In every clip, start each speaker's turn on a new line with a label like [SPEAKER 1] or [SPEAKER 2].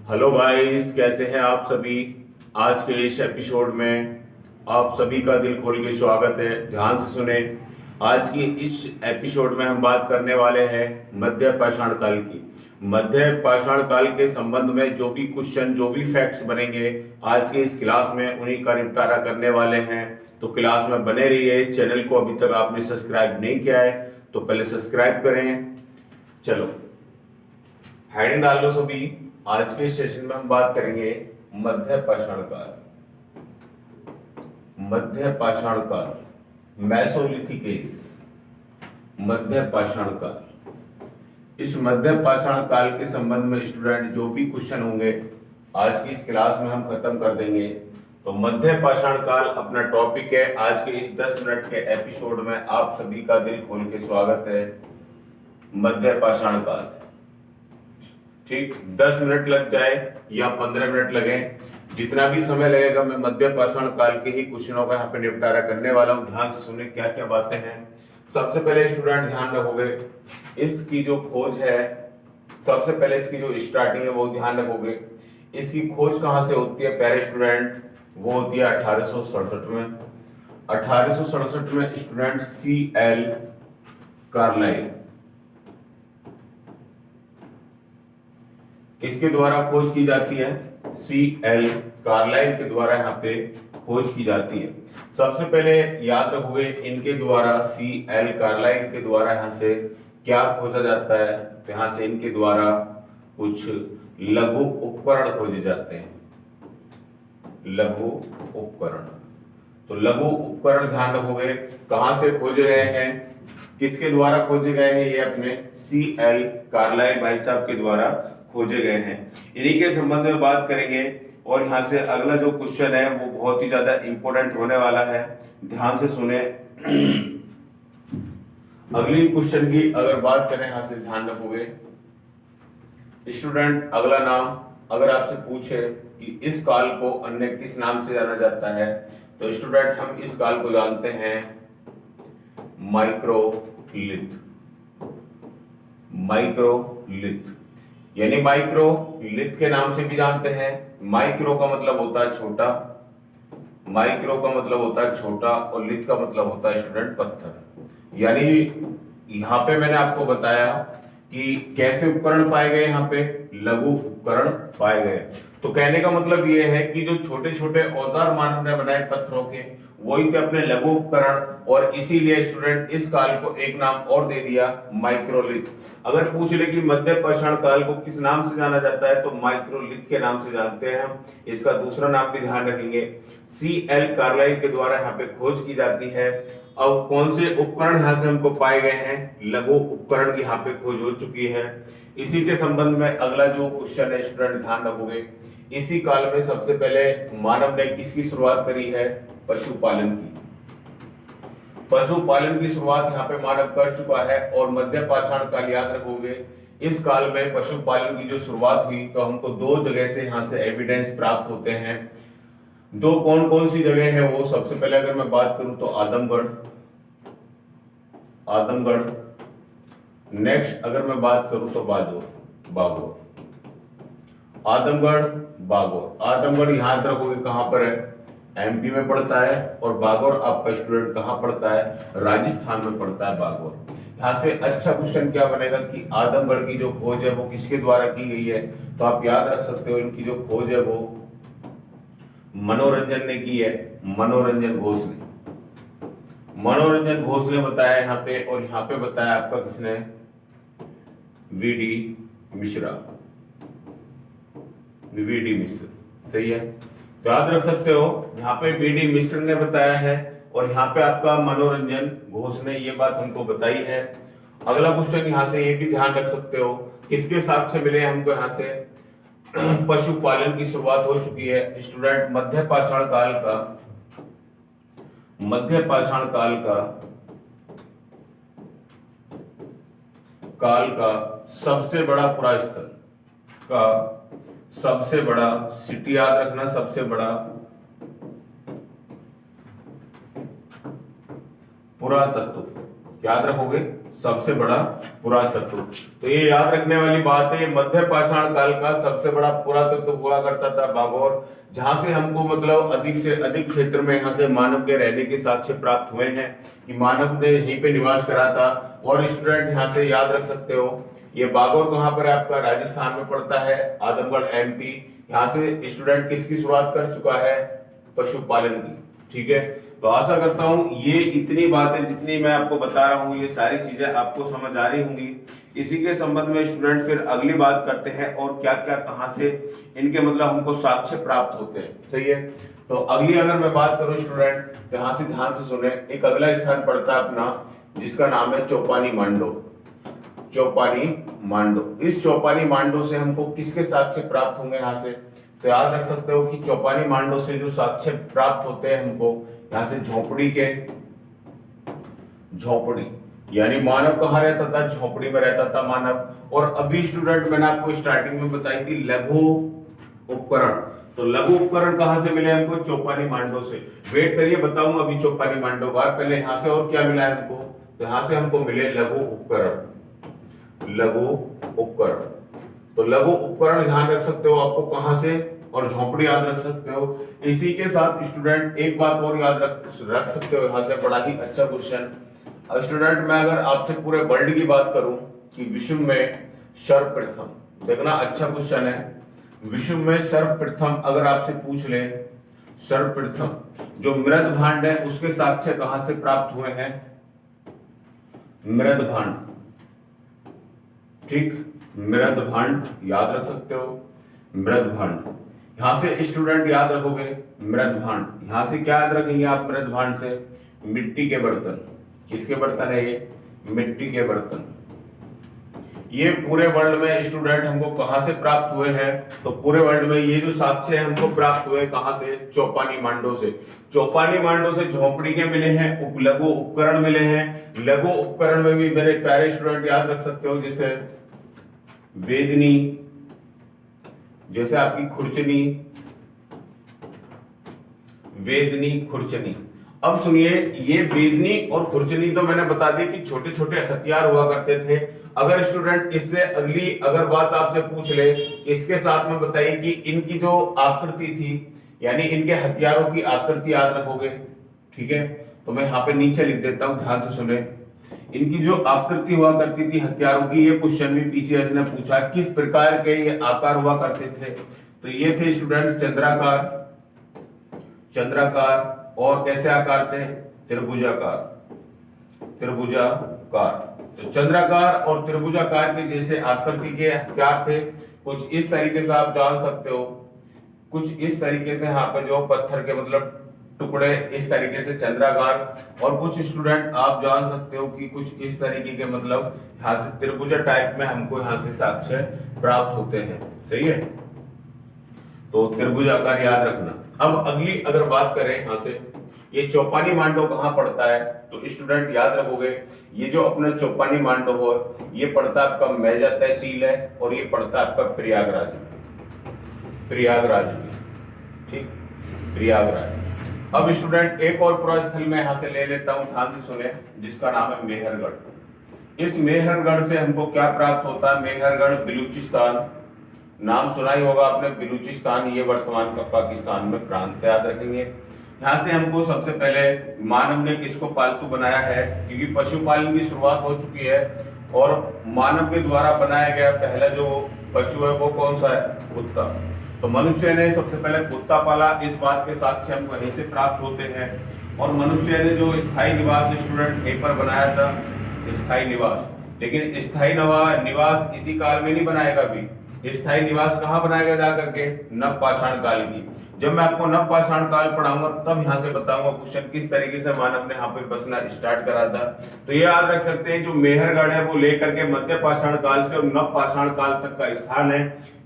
[SPEAKER 1] Hello guys, कैसे हैं आप सभी। आज के इस एपिसोड में आप सभी का दिल खोल के स्वागत है। ध्यान से सुने। आज की इस एपिसोड में हम बात करने वाले हैं मध्य पाषाण काल की। मध्य पाषाण काल के संबंध में जो भी क्वेश्चन, जो भी फैक्ट्स बनेंगे आज के इस क्लास में, उन्हीं का निपटारा करने वाले हैं। तो क्लास में बने रहिए। चैनल को अभी तक आपने सब्सक्राइब नहीं किया है तो पहले सब्सक्राइब करें। चलो हेडिंग डाल लो सभी। आज के सेशन में हम बात करेंगे मध्य पाषाण काल। मध्य पाषाण काल, मेसोलिथिक एज, मध्य पाषाण काल। इस मध्य पाषाण काल के संबंध में स्टूडेंट जो भी क्वेश्चन होंगे आज की इस क्लास में हम खत्म कर देंगे। तो मध्य पाषाण काल अपना टॉपिक है। आज के इस 10 मिनट के एपिसोड में आप सभी का दिल खोल के स्वागत है। मध्य पाषाण काल, ठीक, 10 मिनट लग जाए या 15 मिनट लगे, जितना भी समय लगेगा मैं मध्य पाषाण काल के ही क्वेश्चनों का यहाँ पे निपटारा करने वाला हूँ। ध्यान से सुने क्या क्या बातें हैं। सबसे पहले स्टूडेंट ध्यान रखोगे इसकी जो खोज है, सबसे पहले इसकी जो स्टार्टिंग है वो ध्यान रखोगे। इसकी खोज कहाँ से होती है प्यारे स्टूडेंट? वो होती है 1867 में। 1867 में स्टूडेंट C.L. कार्लाइल, इसके द्वारा खोज की जाती है। C.L. कार्लाइल के द्वारा यहाँ पे खोज की जाती है। सबसे पहले याद रखोगे इनके द्वारा, C.L. कार्लाइल के द्वारा यहाँ से क्या खोजा जाता है? तो यहाँ से इनके द्वारा कुछ लघु उपकरण खोजे जाते हैं। लघु उपकरण, तो लघु उपकरण ध्यान रखोगे कहां से खोजे गए हैं, किसके द्वारा खोजे गए हैं? ये अपने C.L. कार्लाइल भाई साहब के द्वारा खोजे गए हैं। इन्हीं के संबंध में बात करेंगे। और यहाँ से अगला जो क्वेश्चन है वो बहुत ही ज्यादा इंपॉर्टेंट होने वाला है। ध्यान से सुने। अगली क्वेश्चन की अगर बात करें, यहाँ से ध्यान रखोगे स्टूडेंट, अगला नाम अगर आपसे पूछे कि इस काल को अन्य किस नाम से जाना जाता है, तो स्टूडेंट हम इस काल को जानते हैं माइक्रोलिथ। माइक्रोलिथ यानी माइक्रोलिथ के नाम से भी जानते हैं। माइक्रो का मतलब होता है छोटा, माइक्रो का मतलब होता है छोटा, और लिथ का मतलब होता है स्टूडेंट पत्थर। यानी यहाँ पे मैंने आपको बताया कि कैसे उपकरण पाए गए, यहाँ पे लघु उपकरण पाए गए। तो कहने का मतलब ये है कि जो छोटे छोटे औजार मानव ने बनाए पत्थरों के, वही थे अपने लघु उपकरण। और इसीलिए स्टूडेंट इस काल को एक नाम और दे दिया, माइक्रोलिथ। अगर पूछ ले कि मध्य पाषाण काल को किस नाम से जाना जाता है, तो माइक्रोलिथ के नाम से जानते हैं हम। इसका दूसरा नाम भी ध्यान रखेंगे, C.L. कार्लाइल के द्वारा यहाँ पे खोज की जाती है। अब कौन से उपकरण यहाँ से हमको पाए गए हैं? लघु उपकरण की यहाँ पे खोज हो चुकी है। इसी के संबंध में अगला जो क्वेश्चन है स्टूडेंट ध्यान रखोगे, इसी काल में सबसे पहले मानव ने किसकी शुरुआत करी है? पशुपालन की। पशुपालन की शुरुआत यहाँ पे मानव कर चुका है। और मध्य पाषाण काल याद रखोगे, इस काल में पशुपालन की जो शुरुआत हुई, तो हमको दो जगह से यहाँ से एविडेंस प्राप्त होते हैं। दो कौन कौन सी जगह है वो? सबसे पहले अगर मैं बात करूं तो आदमगढ़, आदमगढ़। नेक्स्ट अगर मैं बात करूं तो बागोर। आदमगढ़, बागोर। आदमगढ़ याद रखोगे कहां पर है? MP में पड़ता है। और बागोर आपका स्टूडेंट कहां पड़ता है? राजस्थान में पड़ता है बागोर। यहाँ से अच्छा क्वेश्चन क्या बनेगा कि आदमगढ़ की जो खोज है वो किसके द्वारा की गई है? तो आप याद रख सकते हो इनकी जो खोज है वो मनोरंजन ने की है। मनोरंजन घोष ने, मनोरंजन घोष ने बताया यहाँ पे। और यहाँ पे बताया आपका किसने? VD मिश्रा, VD मिश्र। सही है, तो याद रख सकते हो यहाँ पे VD मिश्र ने बताया है और यहाँ पे आपका मनोरंजन घोष ने ये बात हमको बताई है। अगला क्वेश्चन यहाँ से ये भी ध्यान रख सकते हो, किसके साक्ष्य मिले हमको? यहाँ से पशुपालन की शुरुआत हो चुकी है। स्टूडेंट मध्य पाषाण काल का, मध्य पाषाण काल का सबसे बड़ा पुरा स्थल का, सबसे बड़ा सिटी याद रखना, सबसे बड़ा पुरातत्व याद रखोगे, सबसे बड़ा पुरातत्व। तो ये याद रखने वाली बात है, मध्य पाषाण काल का सबसे बड़ा पुरातत्व हुआ करता था बागौर, जहां से हमको मतलब अधिक से अधिक क्षेत्र में यहाँ से मानव के रहने के साक्ष्य प्राप्त हुए हैं कि मानव ने यहीं पे निवास करा था। और स्टूडेंट यहाँ से याद रख सकते हो, ये बागौर कहाँ पर है आपका, राजस्थान में पड़ता है, आदमगढ़ एमपी। यहाँ से स्टूडेंट किसकी शुरुआत कर चुका है, पशुपालन की। ठीक है, तो आशा करता हूं ये इतनी बातें जितनी मैं आपको बता रहा हूं ये सारी चीजें आपको समझ आ रही होंगी। इसी के संबंध में स्टूडेंट फिर अगली बात करते हैं और क्या क्या कहां से इनके मतलब हमको साक्ष्य प्राप्त होते हैं। सही है, तो अगली अगर मैं बात करूं स्टूडेंट, तो यहां से ध्यान से सुने, एक अगला स्थान पड़ता है अपना जिसका नाम है चौपानी मांडो। चौपानी मांडो, इस चौपानी मांडो से हमको किसके साक्ष्य प्राप्त होंगे यहाँ से, तो याद रख सकते हो कि चौपानी मांडो से जो साक्ष्य प्राप्त होते हैं हमको यहाँ से झोपड़ी के, झोपड़ी यानी मानव कहाँ रहता था, झोपड़ी में रहता था मानव। और अभी स्टूडेंट मैंने आपको स्टार्टिंग में बताई थी लघु उपकरण, तो लघु उपकरण कहां से मिले हमको, चौपानी मांडो से। वेट करिए बताऊंगा अभी चौपानी मांडो बात, पहले यहां से और क्या मिला है हमको, तो यहां से हमको मिले लघु उपकरण। लघु उपकरण, तो लघु उपकरण ध्यान रख सकते हो आपको कहां से, और झोपड़ी याद रख सकते हो। इसी के साथ स्टूडेंट एक बात और याद रख सकते हो यहाँ से, बड़ा ही अच्छा क्वेश्चन। स्टूडेंट मैं अगर आपसे पूरे वर्ल्ड की बात करूं कि विश्व में सर्वप्रथम, देखना अच्छा क्वेश्चन है, विश्व में सर्वप्रथम अगर आपसे पूछ ले, सर्वप्रथम जो मृद भांड है उसके साक्ष्य कहां से प्राप्त हुए हैं, मृद भांड। ठीक, मृद भांड याद रख सकते हो, मृद भांड। यहां से स्टूडेंट याद रखोगे मृद भांड, यहां से क्या याद रखेंगे आप मृद भांड से, मिट्टी के बर्तन। किसके बर्तन है ये, मिट्टी के बर्तन। ये पूरे वर्ल्ड में स्टूडेंट हमको कहां से प्राप्त हुए हैं, तो पूरे वर्ल्ड में ये जो साक्ष्य हमको प्राप्त हुए कहां से, चौपानी मांडो से। चौपानी मांडो से झोपड़ी के मिले हैं, लघु उपकरण मिले हैं। लघु उपकरण में भी मेरे प्यारे स्टूडेंट याद रख सकते हो, जैसे वेदनी, जैसे आपकी खुरचनी, वेदनी खुरचनी। अब सुनिए, ये वेदनी और खुरचनी तो मैंने बता दिया कि छोटे छोटे हथियार हुआ करते थे। अगर स्टूडेंट इससे अगली अगर बात आपसे पूछ ले, इसके साथ में बताइए कि इनकी जो आकृति थी, यानी इनके हथियारों की आकृति याद रखोगे। ठीक है, तो मैं यहाँ पे नीचे लिख देता हूं, ध्यान से सुने। इनकी जो आकृति हुआ करती थी हथियारों की, ये क्वेश्चन भी पीसीएस ने पूछा किस प्रकार के ये आकार हुआ करते थे, तो ये थे स्टूडेंट चंद्राकार, चंद्राकार, और कैसे आकार थे, त्रिभुजाकार, त्रिभुजाकार। तो चंद्राकार और त्रिभुजाकार के जैसे आकृति के हथियार थे, कुछ इस तरीके से आप जान सकते हो, कुछ इस तरीके से यहाँ पे जो पत्थर के मतलब टुकड़े इस तरीके से चंद्राकार, और कुछ स्टूडेंट आप जान सकते हो कि कुछ इस तरीके के मतलब यहाँ से त्रिभुजा टाइप में हमको यहाँ से साक्ष्य प्राप्त होते हैं। सही है, तो त्रिभुजाकार याद रखना। अब अगली अगर बात करें यहाँ से, ये चौपानी मांडो कहाँ पड़ता है, तो स्टूडेंट याद रखोगे ये जो अपना चौपानी मांडो हो ये पड़ता आपका मेजा तहसील है, और ये पड़ता आपका प्रयागराज में, प्रयागराज में। ठीक, प्रयागराज। अब स्टूडेंट एक और पुरास्थल में यहां से ले लेता हूं, ध्यान से सुने, जिसका नाम है मेहरगढ़। इस मेहरगढ़ से हमको क्या प्राप्त होता है, मेहरगढ़ बलूचिस्तान, नाम सुना ही होगा आपने, बलूचिस्तान ये वर्तमान का पाकिस्तान में प्रांत याद रखेंगे। यहाँ से हमको सबसे पहले मानव ने किसको पालतू बनाया है, क्योंकि पशुपालन की शुरुआत हो चुकी है, और मानव के द्वारा बनाया गया पहला जो पशु है वो कौन सा है, कुत्ता। तो मनुष्य ने सबसे पहले कुत्ता पाला, इस बात के साक्ष्य हमको यहीं से प्राप्त होते हैं। और मनुष्य ने जो स्थायी निवास स्टूडेंट यहीं पर बनाया था, स्थायी निवास, लेकिन स्थायी निवास इसी काल में नहीं बनाएगा। भी स्थायी निवास कहाँ बनाएगा जाकर के, नव पाषाण काल की। जब मैं आपको नव पाषाण काल पढ़ाऊंगा तब यहाँ से बताऊंगा क्वेश्चन किस तरीके से मानव ने यहाँ पे बसना स्टार्ट करा था। तो ये याद रख सकते हैं, जो मेहरगढ़ है वो लेकर के मध्य पाषाण काल से और नव पाषाण काल तक का स्थान है।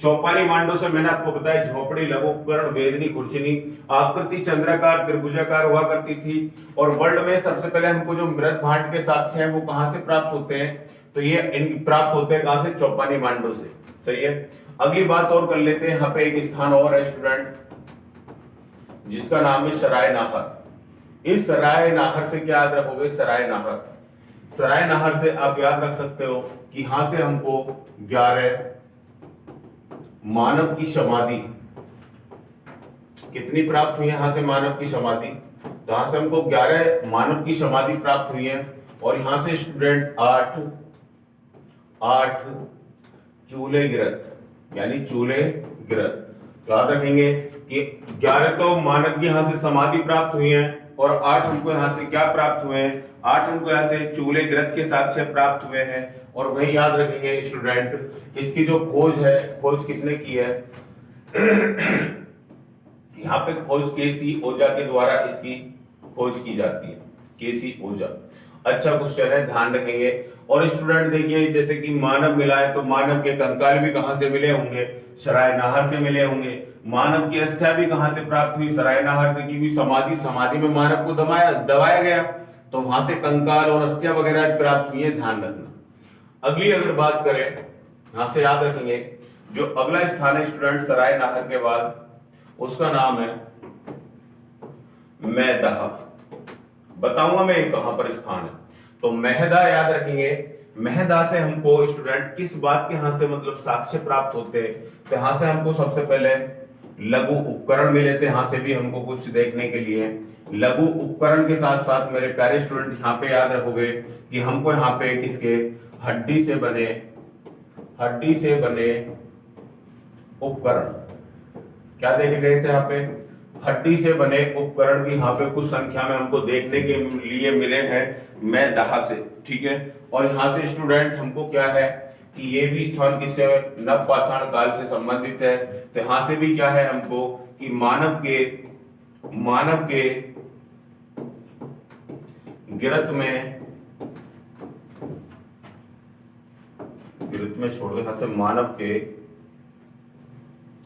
[SPEAKER 1] चौपानी मांडो से मैंने आपको बताया झोपड़ी, लघु उपकरण, वेदनी, खुरचनी, आकृति चंद्राकार, त्रिभुजाकार हुआ करती थी। और वर्ल्ड में सबसे पहले हमको जो मृद भांड के साक्ष्य हैं वो कहां से प्राप्त होते हैं, तो ये इनकी प्राप्त होते हैं कहां से, चौपानी मांडो से। सही है, अगली बात और कर लेते हैं। यहाँ पे एक स्थान और है स्टूडेंट जिसका नाम है सराय नाहर। इस सराय नाहर से क्या याद रखोगे, सराय नाहर, सराय नहर से आप याद रख सकते हो कि यहां से हमको 11 मानव की समाधि कितनी प्राप्त हुई है, यहां से मानव की समाधि, तो यहां से हमको 11 मानव की समाधि प्राप्त हुई है। और यहां से स्टूडेंट 8 चूल्हे गिरत यानी चूल्हे गिरत याद रखेंगे कि 11 तो मानव की यहां से समाधि प्राप्त हुई है और 8 हमको यहां से क्या प्राप्त हुए हैं, 8 हमको यहां से चूल्हे गिरत के साक्ष्य प्राप्त हुए हैं। और वही याद रखेंगे स्टूडेंट, इसकी जो खोज है, खोज किसने की है यहाँ पे खोज केसी ओझा के द्वारा इसकी खोज की जाती है, केसी ओझा। अच्छा क्वेश्चन है, ध्यान रखेंगे। और स्टूडेंट देखिए, जैसे कि मानव मिला है तो मानव के कंकाल भी कहां से मिले होंगे, सराय नहर से मिले होंगे। मानव की अस्थियां भी कहां से प्राप्त हुई, सराय नहर से, क्योंकि समाधि में मानव को दबाया गया, तो वहां से कंकाल और अस्थियां वगैरह प्राप्त हुई है, ध्यान रखना। अगली अगर बात करें, यहां से याद रखेंगे जो अगला स्थान है स्टूडेंट सराय नहर के बाद, उसका नाम है मैदहा। बताऊंगा मैं कहां पर स्थान है। तो महदा याद रखेंगे, महदा से हमको स्टूडेंट किस बात के यहां से मतलब साक्ष्य प्राप्त होते हैं, तो यहां से हमको सबसे पहले लघु उपकरण मिले थे, यहां से भी हमको कुछ देखने के लिए। लघु उपकरण के साथ साथ मेरे प्यारे स्टूडेंट यहाँ पे याद रखोगे कि हमको यहाँ पे किसके हड्डी से बने उपकरण क्या देखे गए थे, यहाँ पे हड्डी से बने उपकरण भी यहाँ पे कुछ संख्या में हमको देखने के लिए मिले हैं मैदहा से, ठीक है। और यहाँ से स्टूडेंट हमको क्या है कि ये भी स्थान किससे नवपाषाण काल से संबंधित है, तो यहाँ से भी क्या है हमको कि मानव के गिरत में छोड़ दो, यहाँ से मानव के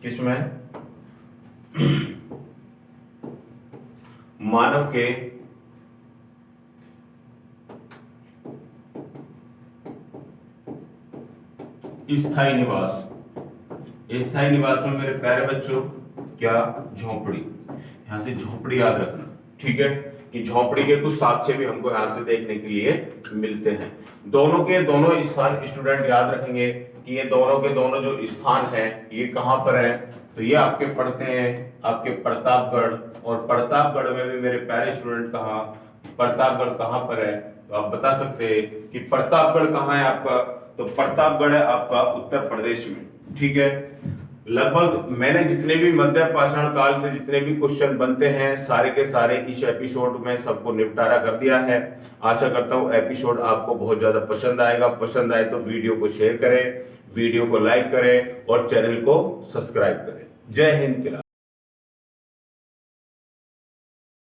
[SPEAKER 1] किसमें मानव के स्थायी निवास में मेरे प्यारे बच्चों क्या झोपड़ी, यहां से झोपड़ी याद रखना, ठीक है, कि झोपड़ी के कुछ साक्ष्य भी हमको यहां से देखने के लिए मिलते हैं। दोनों के दोनों स्थान स्टूडेंट याद रखेंगे कि ये दोनों के दोनों जो स्थान है ये कहां पर है, तो ये आपके पढ़ते हैं आपके प्रतापगढ़, और प्रतापगढ़ में भी मेरे प्यारे स्टूडेंट प्रतापगढ़ कहां पर है, तो आप बता सकते हैं कि प्रतापगढ़ कहां है आपका, तो प्रतापगढ़ है आपका उत्तर प्रदेश में, ठीक है। लगभग मैंने जितने भी मध्य पाषाण काल से जितने भी क्वेश्चन बनते हैं सारे के सारे इस एपिसोड में सबको निपटारा कर दिया है। आशा करता हूं एपिसोड आपको बहुत ज्यादा पसंद आएगा। पसंद आए तो वीडियो को शेयर करें, वीडियो को लाइक करें और चैनल को सब्सक्राइब करें। जय हिंद।